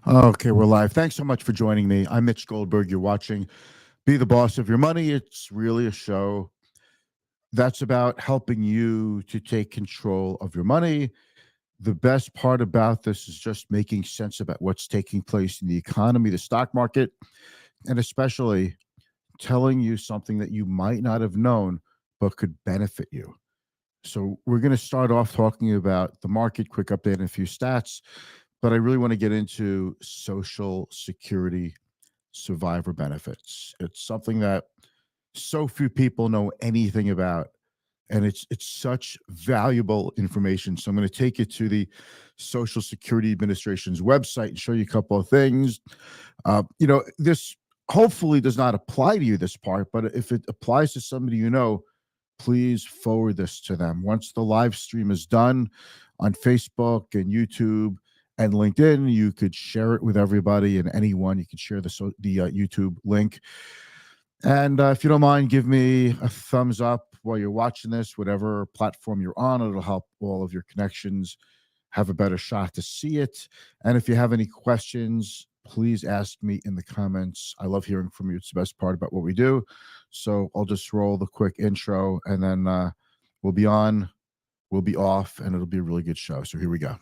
Okay, we're live. Thanks so much for joining me. I'm Mitch Goldberg. You're watching Be the Boss of Your Money. It's really a show that's about helping you to take control of your money. The best part about this is just making sense about what's taking place in the economy, the stock market, and especially telling you something that you might not have known but could benefit you. So, we're going to start off talking about the market, quick update, and a few stats. But I really want to get into Social Security survivor benefits. It's something that so few people know anything about, and it's such valuable information. So I'm going to take you to the Social Security Administration's website and show you a couple of things. This hopefully does not apply to you, this part, but if it applies to somebody you know, please forward this to them. Once the live stream is done on Facebook and YouTube and LinkedIn, you could share it with everybody and anyone. You could share the YouTube link. And if you don't mind, give me a thumbs up while you're watching this, whatever platform you're on. It'll help all of your connections have a better shot to see it. And if you have any questions, please ask me in the comments. I love hearing from you. It's the best part about what we do. So I'll just roll the quick intro and then we'll be on, we'll be off, and it'll be a really good show. So here we go.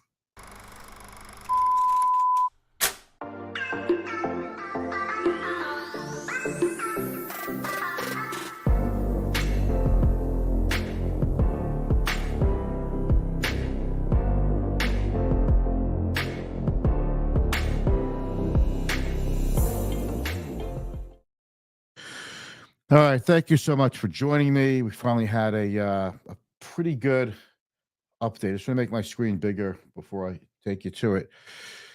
All right. Thank you so much for joining me. We finally had a pretty good update. I just want to make my screen bigger before I take you to it.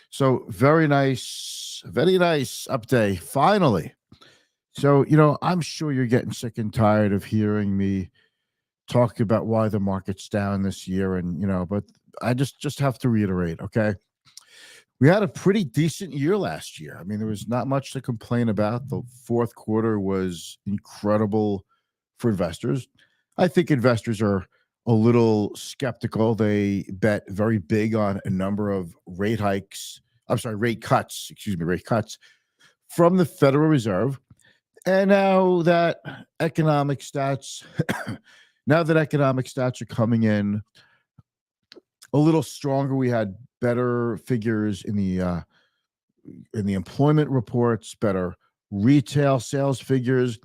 So very nice update. Finally. So, I'm sure you're getting sick and tired of hearing me talk about why the market's down this year. And, but I just have to reiterate, okay? We had a pretty decent year last year. I mean, there was not much to complain about. The fourth quarter was incredible for investors. I think investors are a little skeptical. They bet very big on a number of rate cuts from the Federal Reserve. And now that economic stats are coming in a little stronger, we had better figures in the employment reports, better retail sales figures.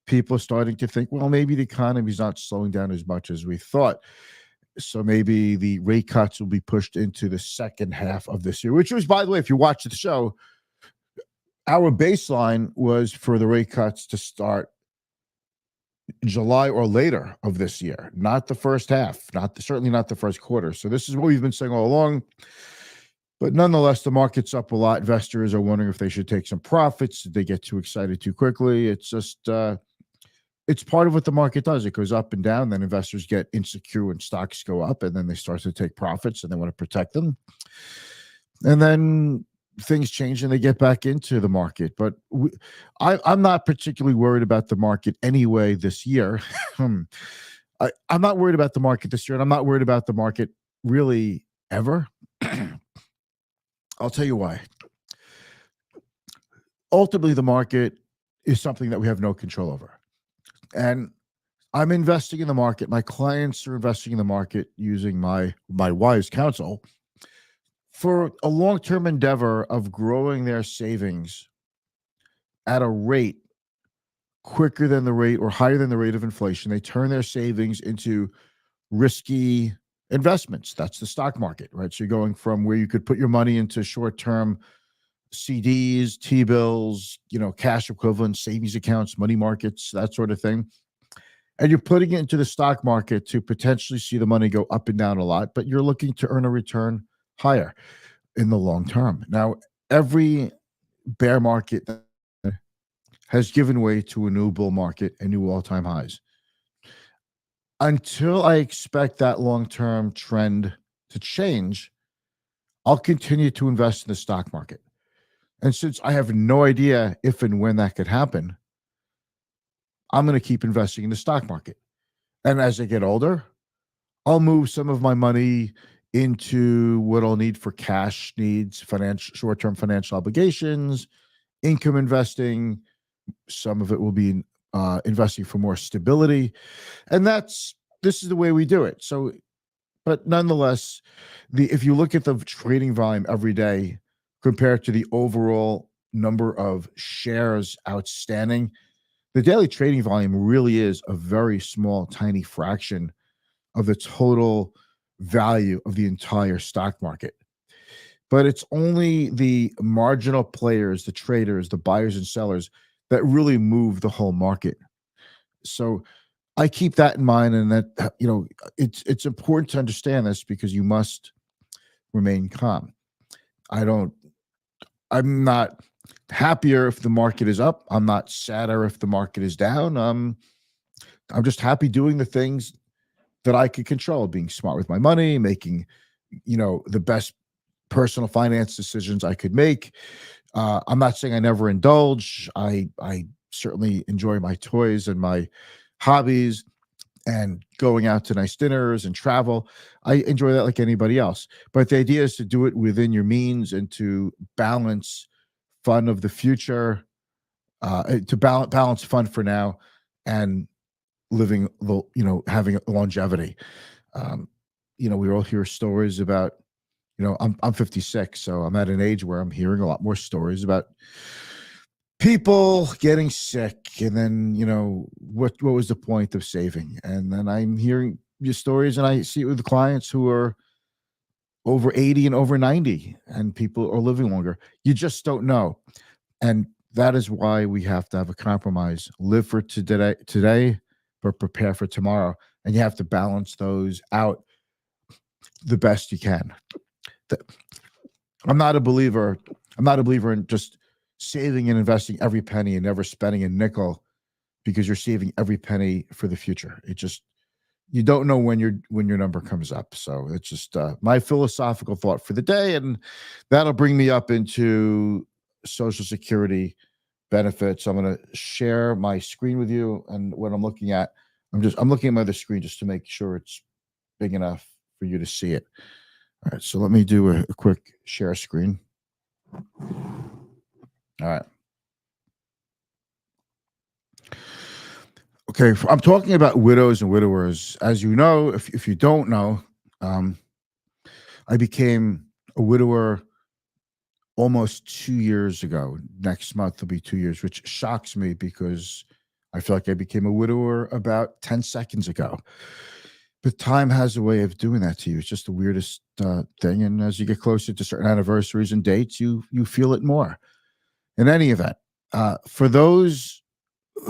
People are starting to think, well, maybe the economy is not slowing down as much as we thought. So maybe the rate cuts will be pushed into the second half of this year, which was, by the way, if you watch the show, our baseline was for the rate cuts to start July or later of this year, not the first half, certainly not the first quarter. So this is what we've been saying all along. But nonetheless, the market's up a lot. Investors are wondering if they should take some profits. Did they get too excited too quickly? It's just, it's part of what the market does. It goes up and down. Then investors get insecure when stocks go up, and then they start to take profits and they want to protect them. And then things change and they get back into the market. But I'm not particularly worried about the market anyway this year. I'm not worried about the market this year, and I'm not worried about the market really ever. I'll tell you why. Ultimately, the market is something that we have no control over. And I'm investing in the market. My clients are investing in the market using my wise counsel for a long-term endeavor of growing their savings at a rate quicker than the rate or higher than the rate of inflation. They turn their savings into risky investments. That's the stock market, right? So you're going from where you could put your money into short-term CDs, T-bills, cash equivalents, savings accounts, money markets, that sort of thing. And you're putting it into the stock market to potentially see the money go up and down a lot, but you're looking to earn a return higher in the long term. Now, every bear market has given way to a new bull market and new all-time highs. Until I expect that long-term trend to change, I'll continue to invest in the stock market. And since I have no idea if and when that could happen, I'm going to keep investing in the stock market. And as I get older, I'll move some of my money into what I'll need for cash needs, financial short-term financial obligations, income investing. Some of it will be investing for more stability, and this is the way we do it. So, but nonetheless, the if you look at the trading volume every day compared to the overall number of shares outstanding, the daily trading volume really is a very small, tiny fraction of the total value of the entire stock market. But it's only the marginal players, the traders, the buyers and sellers that really move the whole market. So I keep that in mind, and that it's important to understand this because you must remain calm. I don't. I'm not happier if the market is up. I'm not sadder if the market is down. I'm just happy doing the things that I could control, being smart with my money, making the best personal finance decisions I could make. I'm not saying I never indulge. I certainly enjoy my toys and my hobbies and going out to nice dinners and travel. I enjoy that like anybody else. But the idea is to do it within your means and to balance fun of the future, to balance fun for now and living, having longevity. Um, we all hear stories about, I'm 56, so I'm at an age where I'm hearing a lot more stories about people getting sick, and then what was the point of saving? And then I'm hearing your stories, and I see it with the clients who are over 80 and over 90, and people are living longer. You just don't know, and that is why we have to have a compromise. Live for today, but prepare for tomorrow, and you have to balance those out the best you can. I'm not a believer in just saving and investing every penny and never spending a nickel because you're saving every penny for the future. You don't know when your number comes up. So it's just my philosophical thought for the day, and that'll bring me up into Social Security benefits. I'm going to share my screen with you, and what I'm looking at, I'm looking at my other screen just to make sure it's big enough for you to see it. All right, so let me do a quick share screen. All right. Okay, I'm talking about widows and widowers. As you know, if you don't know, I became a widower almost 2 years ago. Next month will be 2 years, which shocks me because I feel like I became a widower about 10 seconds ago. But time has a way of doing that to you. It's just the weirdest thing. And as you get closer to certain anniversaries and dates, you feel it more. In any event, for those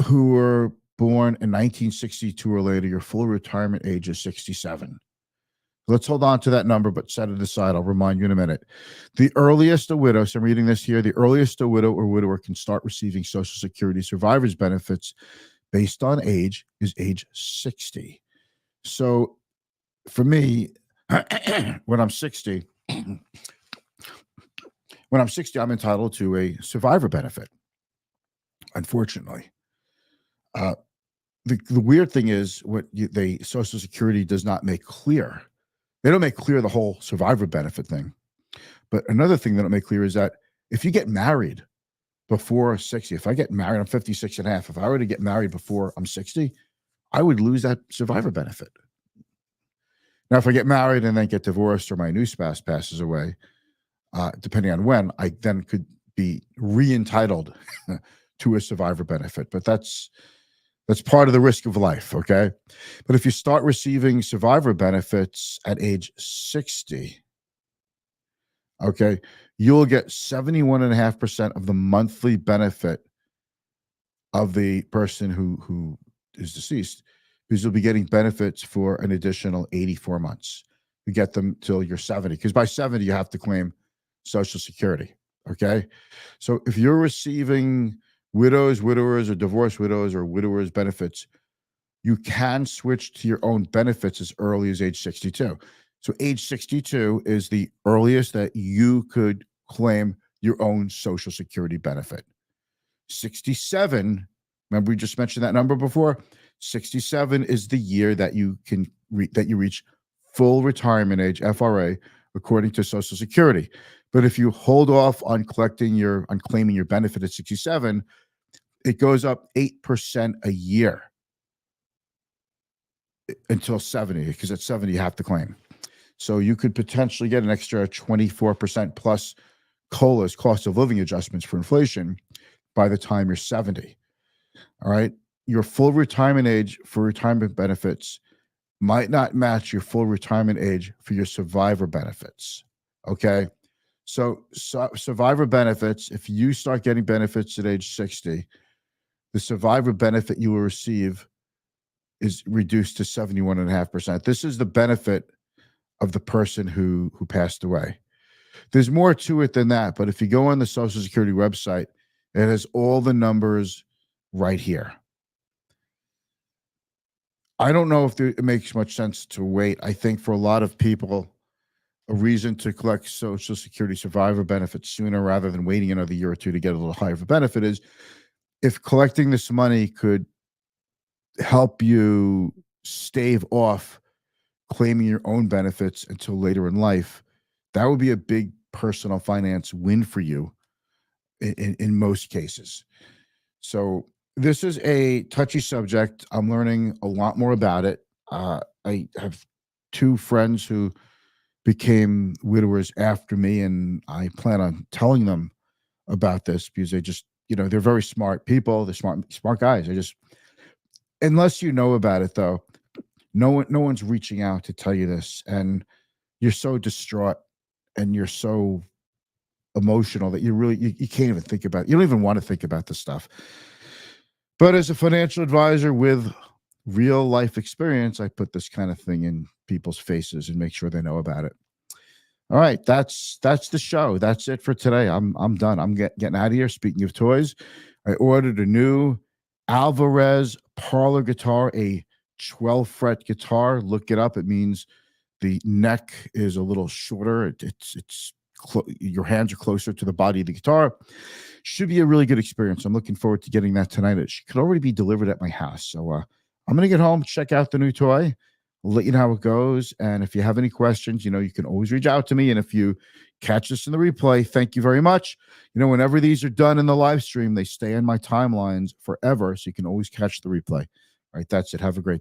who were born in 1962 or later, your full retirement age is 67. Let's hold on to that number, but set it aside. I'll remind you in a minute. The earliest a widow, so I'm reading this here, the earliest a widow or widower can start receiving Social Security survivors benefits based on age is age 60. So for me, when I'm 60, I'm entitled to a survivor benefit, unfortunately. The weird thing is Social Security does not make clear. They don't make clear the whole survivor benefit thing. But another thing they don't make clear is that if you get married before 60, if I get married, I'm 56 and a half. If I were to get married before I'm 60, I would lose that survivor benefit. Now, if I get married and then get divorced or my new spouse passes away, depending on when, I then could be re-entitled to a survivor benefit. But that's part of the risk of life, okay? But if you start receiving survivor benefits at age 60, okay, you'll get 71.5% of the monthly benefit of the person who is deceased, because you'll be getting benefits for an additional 84 months. You get them till you're 70, because by 70, you have to claim Social Security, okay? So if you're receiving widows, widowers, or divorced widows or widowers benefits, you can switch to your own benefits as early as age 62. So age 62 is the earliest that you could claim your own Social Security benefit. 67, remember we just mentioned that number before? 67 is the year that you can that you reach full retirement age, FRA, according to Social Security. But if you hold off on claiming your benefit at 67, it goes up 8% a year until 70, because at 70 you have to claim. So you could potentially get an extra 24% plus COLAs, cost of living adjustments for inflation, by the time you're 70. All right. Your full retirement age for retirement benefits might not match your full retirement age for your survivor benefits. Okay. So survivor benefits, if you start getting benefits at age 60, the survivor benefit you will receive is reduced to 71.5%. This is the benefit of the person who passed away. There's more to it than that, but if you go on the Social Security website, it has all the numbers right here. I don't know if it makes much sense to wait. I think for a lot of people, a reason to collect Social Security survivor benefits sooner rather than waiting another year or two to get a little higher of a benefit is, if collecting this money could help you stave off claiming your own benefits until later in life, that would be a big personal finance win for you in most cases. So this is a touchy subject. I'm learning a lot more about it. I have two friends who became widowers after me, and I plan on telling them about this because they just, they're very smart people. They're smart guys. Unless you know about it, though, no one's reaching out to tell you this, and you're so distraught and you're so emotional that you can't even think about it. You don't even want to think about this stuff. But as a financial advisor with real life experience, I put this kind of thing in people's faces and make sure they know about it. All right, that's the show. That's it for today. I'm done. I'm getting out of here. Speaking of toys, I ordered a new Alvarez parlor guitar, a 12 fret guitar. Look it up. It means the neck is a little shorter. Your hands are closer to the body of the guitar. Should be a really good experience. I'm looking forward to getting that tonight. It could already be delivered at my house. So I'm going to get home, check out the new toy. I'll let you know how it goes. And if you have any questions, you can always reach out to me. And if you catch this in the replay, thank you very much. Whenever these are done in the live stream, they stay in my timelines forever. So you can always catch the replay. All right, that's it. Have a great day.